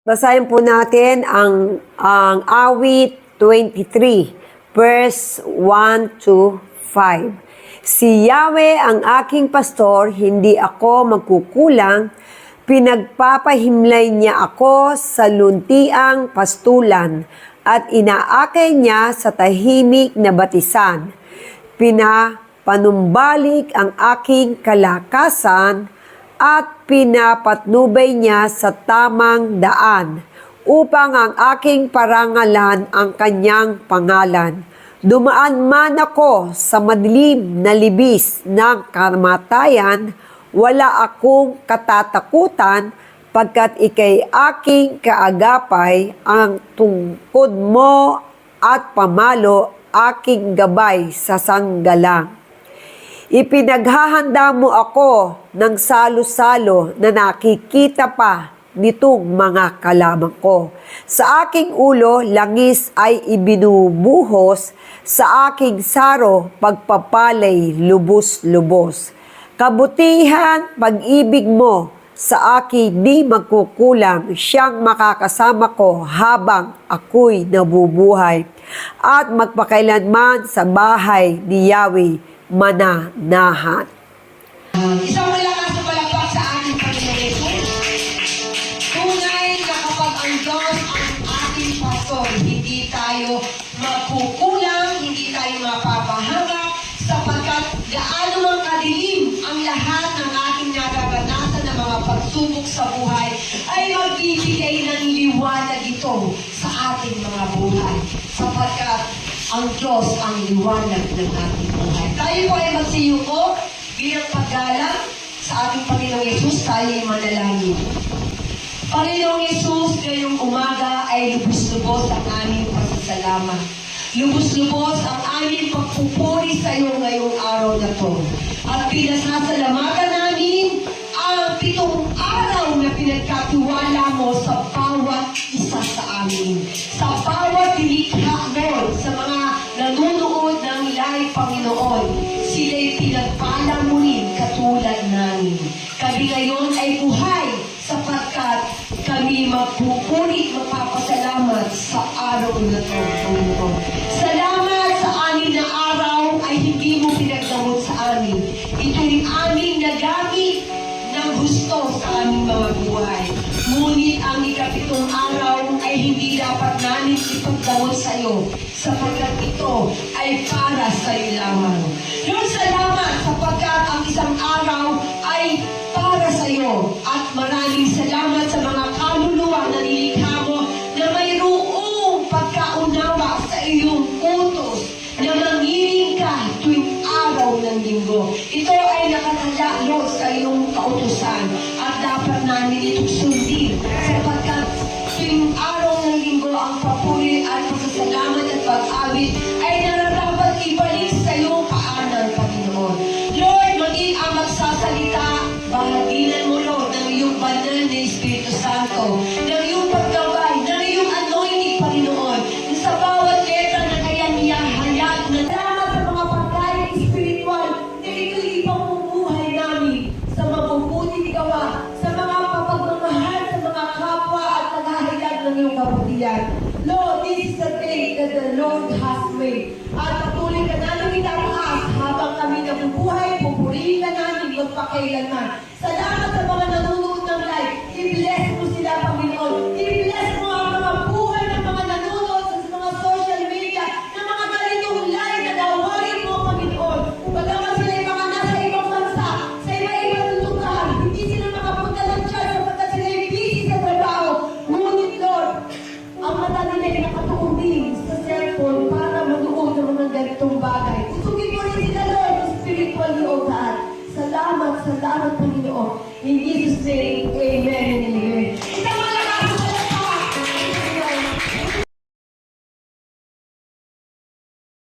Basahin po natin ang awit 23, verse 1 to 5. Si Yahweh ang aking pastor, hindi ako magkukulang. Pinagpapahimlay niya ako sa luntiang pastulan at inaakay niya sa tahimik na batisan. Pinapanumbalik ang aking kalakasan at pinapatnubay niya sa tamang daan upang ang aking parangalan ang kanyang pangalan. Dumaan man ako sa madilim na libis ng kamatayan, wala akong katatakutan pagkat ika'y aking kaagapay, ang tungkod mo at pamalo aking gabay sa sanggalang. Ipinaghahanda mo ako ng salo-salo na nakikita pa nitong mga kalaban ko. Sa aking ulo, langis ay ibinubuhos, sa aking saro, pagpapalay, lubos-lubos. Kabutihan, pag-ibig mo, sa akin di magkukulang, siyang makakasama ko habang ako'y nabubuhay. At magpakailanman sa bahay ni Yahweh, mananahan. Isang malakas na palakpak sa ating Panginoon Jesus. Tunay na kapag ang Diyos ang ating pastor, hindi tayo magkukulang, hindi tayo mapapahamak, sapagkat gaano mang kadilim ang lahat ng ating nararanasan ng mga pagsubok sa buhay, ay magbibigay ng liwanag ito sa ating mga buhay. Sapagkat ang Diyos ang liwanag ng ating buhay. Tayo po ay magsiyuko bilang paggalang sa ating Panginoong Yesus. Tayo ay manalangin. Panginoong Yesus, ngayong umaga ay lubos-lubos ang aming pasasalamat. Lubos-lubos ang aming pagpupuri sa iyo ngayong araw na to. At pinasasalamatan namin ang 7 araw na pinagkatiwala mo sa bawat isa sa amin. Sa bawat nilikha mo, sa mga nanonood ng live, Panginoon, sila'y pinagpala mo rin katulad namin. Kami ngayon ay buhay sapagkat kami magpupuri, magpapasalamat sa araw na ito, Panginoon. Salamat sa amin na araw ay hindi mo pinagdamot sa amin. Ito'y aming nagamit ng gusto sa aming mga buhay. Ngunit ang 7 araw ay hindi dapat namin ipagdamot sa iyo, sapagkat ito ay para sa iyo lamang. Lord, salamat sapagkat ang isang araw ay para sa iyo. At maraming salamat sa mga kaluluwa na nilikha mo na mayroong pagkaunawa sa iyong utos na mangiring ka tuwing araw ng linggo. Ito ay nakatala, Lord, sa iyong kautusan at dapat namin itong sundin sapagkat tuwing araw ng linggo ang papuri at pasasalamat at pag-awit ay nararapat ibalik sa iyong paanan, Panginoon. Lord, maging ang magsasalita, bahaginan mo, Lord, ng iyong banal na Espiritu Santo, ng iyong paggabay, ng iyong anointing, Panginoon, sa bawat letra na kaya niya hayag na salamat sa mga pagkain spiritual na ito'y ipamumuhay namin sa mabubuting gawa, sa mga papagmamahal sa mga kapwa at naghahayag ng iyong kabutihan. Lord, this is the day that the Lord has made. At patuloy ka namin itataas habang kami nabubuhay, pupurihin ka namin magpakailanman. Salamat sa mga nanonood ng live. I-bless mo sila, Panginoon. I-bless mo ang mga buhay ng mga nanonood sa mga social media, ng mga ganitong live na dawagin mo, Panginoon. Bagamat sila ay mga nasa ibang bansa, sa iba-ibang lugar, hindi sila makapunta ng church sapagkat sila ay busy sa trabaho. Ngunit, Lord, ang mata nila ay nakatuon din sa cellphone para manood ng mga ganitong bagay. Usugin mo rin sila, Lord, spiritually, O God. Salamat, Panginoon. In Jesus' name, Amen.